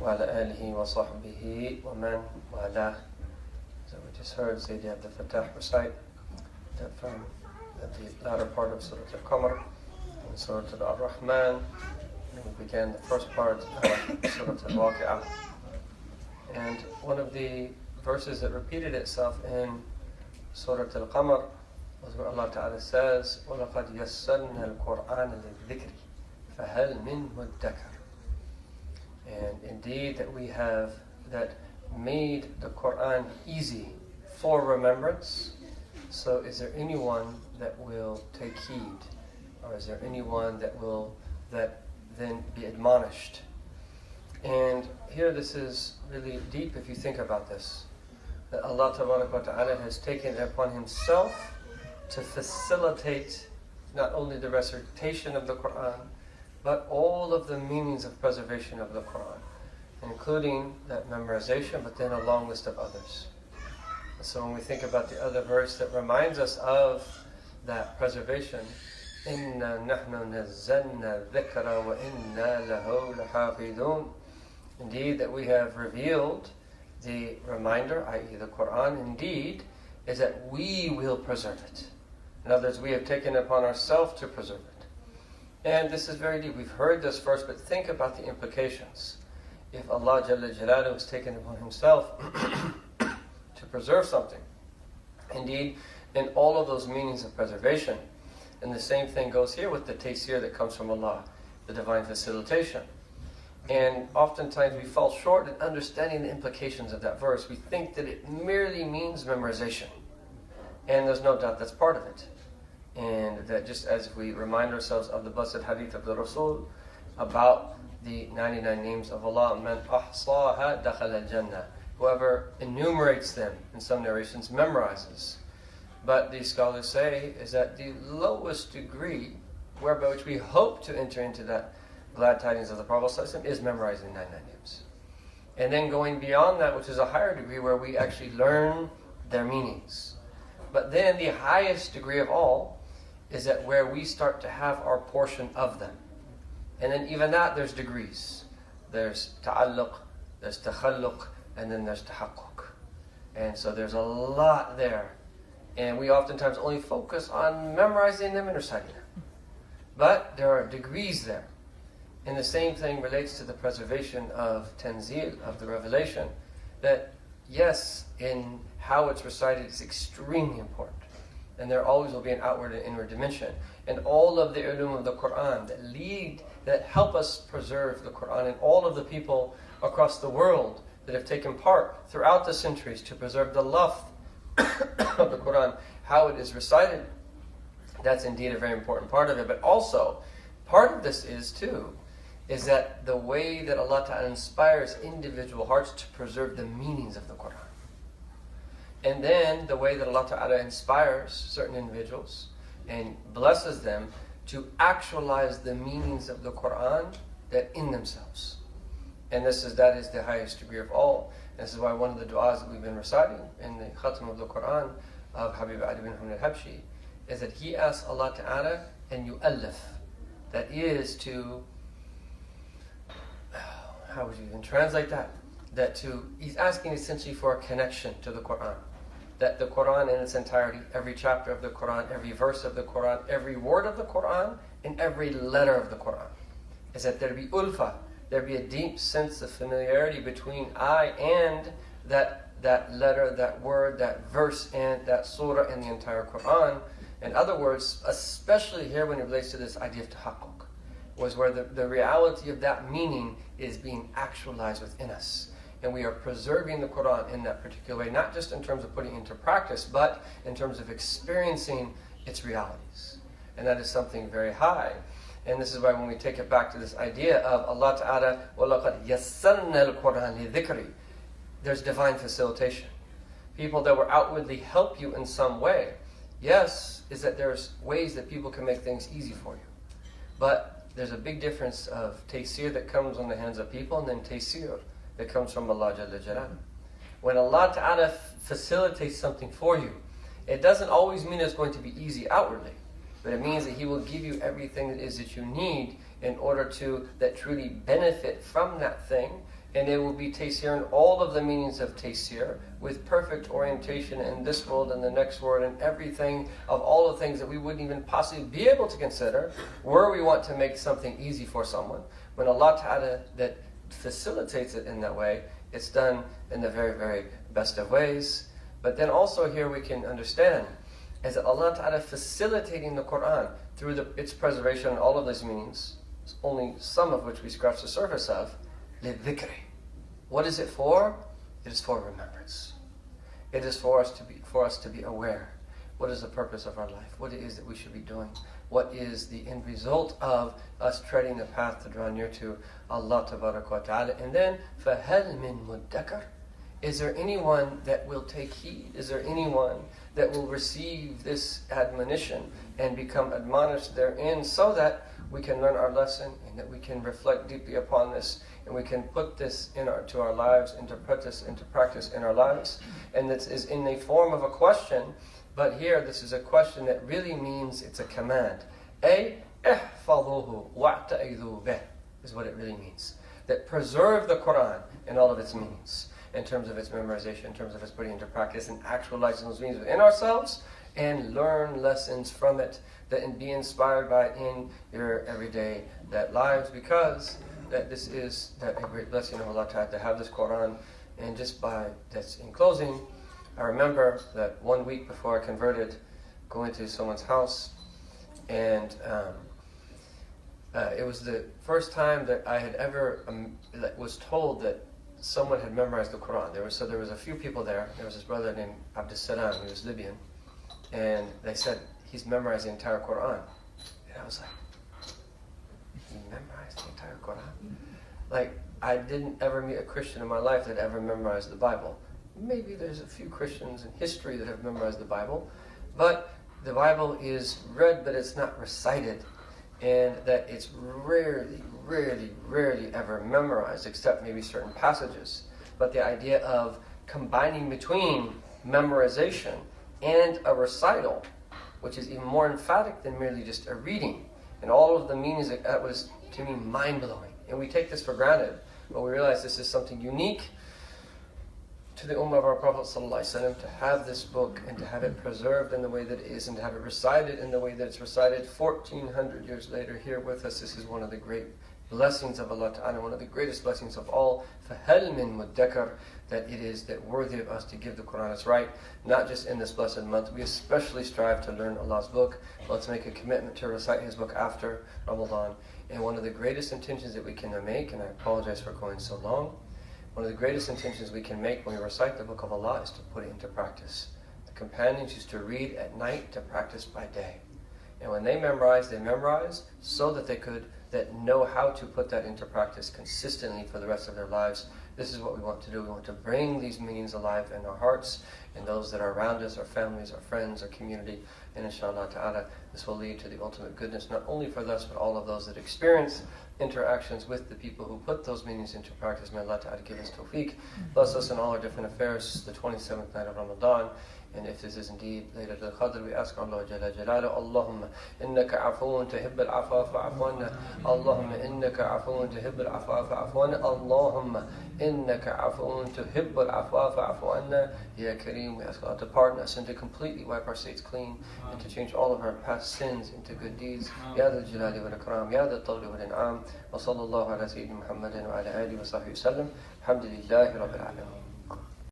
وعلى آله وصحبه ومن والاه. So we just heard Sayyidi Abdul Fattah recite that from the latter part of Surah Al-Qamar and Surah Al-Rahman, and we began the first part of Surah Al-Waqi'ah. And one of the verses that repeated itself in Surah Al-Qamar was where Allah Ta'ala says, وَلَقَدْ يَسَّرْنَا الْقُرْآنَ لِلذِّكْرِ فَهَلْ مِن مُدَّكَرٍ. And indeed that we have made the Qur'an easy for remembrance. So is there anyone that will take heed? Or is there anyone that will then be admonished? And here this is really deep if you think about this. That Allah Ta'ala has taken it upon Himself to facilitate not only the recitation of the Qur'an, but all of the meanings of preservation of the Qur'an, including that memorization, but then a long list of others. And so when we think about the other verse that reminds us of that preservation, إِنَّا نَحْنُ نَزَّلْنَا الذِّكْرَ وَإِنَّا لَهُ لَحَافِظُونَ. Indeed, that we have revealed the reminder, i.e. the Qur'an, indeed, is that we will preserve it. In other words, we have taken it upon ourselves to preserve it. And this is very deep. We've heard this first, but think about the implications. If Allah Jalla Jalaluhu has taken it upon Himself to preserve something, indeed, in all of those meanings of preservation, and the same thing goes here with the taysir that comes from Allah, the divine facilitation. And oftentimes we fall short in understanding the implications of that verse. We think that it merely means memorization. And there's no doubt that's part of it. And that just as we remind ourselves of the blessed hadith of the Rasul about the 99 names of Allah, man ahsaha dakhala al-jannah. Whoever enumerates them, in some narrations, memorizes. But these scholars say is that the lowest degree whereby which we hope to enter into that glad tidings of the Prophet ﷺ is memorizing 99 names. And then going beyond that, which is a higher degree where we actually learn their meanings. But then the highest degree of all is that where we start to have our portion of them. And then even that, there's degrees. There's ta'alluq, there's takhalluq, and then there's tahaqquq. And so there's a lot there. And we oftentimes only focus on memorizing them and reciting them. But there are degrees there. And the same thing relates to the preservation of tanzil, of the revelation, that yes, in how it's recited is extremely important. And there always will be an outward and inward dimension. And all of the ulum of the Qur'an that help us preserve the Qur'an, and all of the people across the world that have taken part throughout the centuries to preserve the lafz of the Qur'an, how it is recited, that's indeed a very important part of it. But also, part of this is that the way that Allah Ta'ala inspires individual hearts to preserve the meanings of the Qur'an. And then the way that Allah Ta'ala inspires certain individuals and blesses them to actualize the meanings of the Qur'an that in themselves. And that is the highest degree of all. And this is why one of the du'as that we've been reciting in the Khatam of the Qur'an of Habib Ali bin Hamd al-Habshi is that he asks Allah Ta'ala and yu'allif, that is to, how would you even translate that? He's asking essentially for a connection to the Qur'an. That the Qur'an in its entirety, every chapter of the Qur'an, every verse of the Qur'an, every word of the Qur'an, and every letter of the Qur'an, is that there be ulfa, there be a deep sense of familiarity between I and that letter, that word, that verse, and that surah, and the entire Qur'an. In other words, especially here when it relates to this idea of tahaqquq, was where the reality of that meaning is being actualized within us. And we are preserving the Qur'an in that particular way, not just in terms of putting it into practice, but in terms of experiencing its realities. And that is something very high. And this is why when we take it back to this idea of Allah Ta'ala, وَلَقَدْ يَسَّرْنَا الْقُرْآنَ لِذِكْرِ, there's divine facilitation. People that will outwardly help you in some way. Yes, is that there's ways that people can make things easy for you. But there's a big difference of taysir that comes on the hands of people and then taysir that comes from Allah Jalla Jalaluhu. When Allah Ta'ala facilitates something for you, it doesn't always mean it's going to be easy outwardly, but it means that He will give you everything that you need in order to truly benefit from that thing and it will be taysir in all of the meanings of taysir, with perfect orientation in this world and the next world, and everything of all the things that we wouldn't even possibly be able to consider, where we want to make something easy for someone. When Allah Ta'ala that facilitates it in that way, it's done in the very, very best of ways. But then also here we can understand is that Allah Ta'ala facilitating the Quran through its preservation and all of these meanings, only some of which we scratch the surface of, لِلذِّكْرِ. What is it for? It is for remembrance. It is for us to be aware. What is the purpose of our life? What it is that we should be doing? What is the end result of us treading the path to draw near to Allah Ta'ala? And then, فَهَلْ مِن مُدَّكَرٍ. Is there anyone that will take heed? Is there anyone that will receive this admonition and become admonished therein, so that we can learn our lesson and that we can reflect deeply upon this, and we can put this to our lives and to put this into practice in our lives? And this is in the form of a question, but here this is a question that really means it's a command. احفظوه واعتئذوا به is what it really means. That preserve the Quran in all of its meanings, in terms of its memorization, in terms of its putting into practice and actualizing those meanings within ourselves, and learn lessons from it, and be inspired by it in your everyday lives, because that this is a great blessing of Allah Ta'ala to have this Quran. And just by that's in closing, I remember that 1 week before I converted, going to someone's house, and it was the first time that I had ever was told that someone had memorized the Quran. There was a few people there. There was this brother named Abdus he was Libyan, and they said he's memorized the entire Quran. And I was like, he memorized the entire Quran? Like, I didn't ever meet a Christian in my life that ever memorized the Bible. Maybe there's a few Christians in history that have memorized the Bible, but the Bible is read, but it's not recited, and that it's rarely ever memorized, except maybe certain passages. But the idea of combining between memorization and a recital, which is even more emphatic than merely just a reading, and all of the meanings, that was, to me, mind-blowing. And we take this for granted, but we realize this is something unique to the Ummah of our Prophet ﷺ, to have this book and to have it preserved in the way that it is, and to have it recited in the way that it's recited 1400 years later here with us. This is one of the great blessings of Allah Ta'ala, one of the greatest blessings of all. فَهَلْ مِن مُدَّكَرٍ, that it is that worthy of us to give the Quran its right, not just in this blessed month. We especially strive to learn Allah's book. Let's make a commitment to recite His book after Ramadan. And one of the greatest intentions that we can make, and I apologize for going so long, one of the greatest intentions we can make when we recite the book of Allah is to put it into practice. The companions used to read at night to practice by day. And when they memorized so that they could know how to put that into practice consistently for the rest of their lives. This is what we want to do. We want to bring these meanings alive in our hearts, and those that are around us, our families, our friends, our community. And inshallah ta'ala, this will lead to the ultimate goodness, not only for us, but all of those that experience interactions with the people who put those meanings into practice. May Allah ta'ala give us tawfiq. Bless us in all our different affairs, the 27th night of Ramadan. And if this is indeed Laylatul Qadr, we ask Allah Jalla Jalaluhu, Allahumma innaka afuun tuhibbul afwa fa'fu anna. Allahumma innaka afuun tuhibbul afwa fa'fu anna. Allahumma innaka afuun tuhibbul afwa fa'fu anna. Ya Kareem, we ask Allah to pardon us and to completely wipe our slates clean, and to change all of our past sins into good deeds. Ya Dhal Jalali wal Ikram, Ya Dhal Tawli wal In'am. Wa sallallahu ala Sayyidina Muhammadin wa ala alihi wa sahbihi wa sallam. Alhamdulillahi Rabbil Alamin.